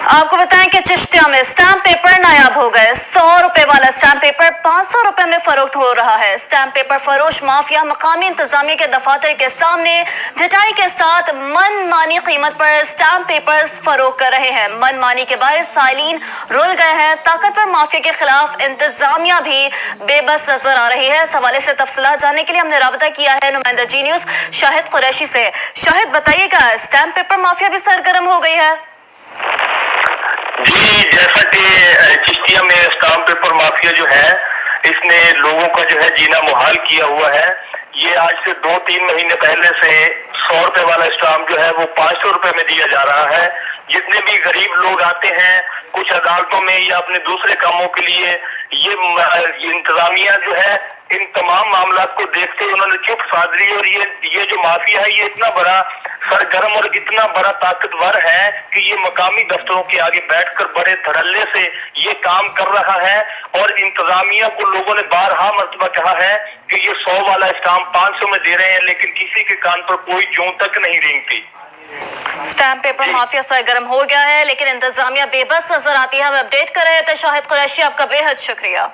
आपको बताएं कि चिश्तिया में स्टैम्प पेपर नायाब हो गए। 100 रुपए वाला स्टैम्प पेपर 500 रुपए में फरोख्त हो रहा है। स्टैम्प पेपर फरोश माफिया मकामी इंतजामिया के दफातर के सामने ढिठाई के साथ मनमानी कीमत पर स्टैम्प पेपर फरोख्त कर रहे हैं। मनमानी के बायस साइलिन रुल गए हैं। ताकतवर माफिया के खिलाफ इंतजामिया भी बेबस नजर आ रही है। इस हवाले से तफसीलात जानने के लिए हमने राबता किया है नुमाइंदा जी न्यूज शाहिद कुरैशी से। शाहिद, बताइएगा, स्टैम्प पेपर माफिया भी सरगर्म हो गई है? जी, जैसा कि चिश्तिया में स्टाम्प पेपर माफिया जो है इसने लोगों का जो है जीना मुहाल किया हुआ है। ये आज से 2-3 महीने पहले से 100 रुपए वाला स्टाम्प जो है वो 500 रुपए में दिया जा रहा है। जितने भी गरीब लोग आते हैं कुछ अदालतों में या अपने दूसरे कामों के लिए, ये इंतजामिया जो है इन तमाम मामला को देखते हुए उन्होंने चुप साध ली। और ये जो माफिया है ये इतना बड़ा सरगर्म और इतना बड़ा ताकतवर है कि ये मकामी दफ्तरों के आगे बैठकर बड़े धड़ल्ले से ये काम कर रहा है। और इंतजामिया को लोगों ने बारहा मर्तबा कहा है कि ये 100 वाला स्टाम्प 500 में दे रहे हैं, लेकिन किसी के कान पर कोई जूं तक नहीं रेंगती। स्टैम्प पेपर माफिया सरगर्म हो गया है, लेकिन इंतजामिया बेबस नजर आती है। हम अपडेट कर रहे थे। शाहिद कुरैशी, आपका बेहद शुक्रिया।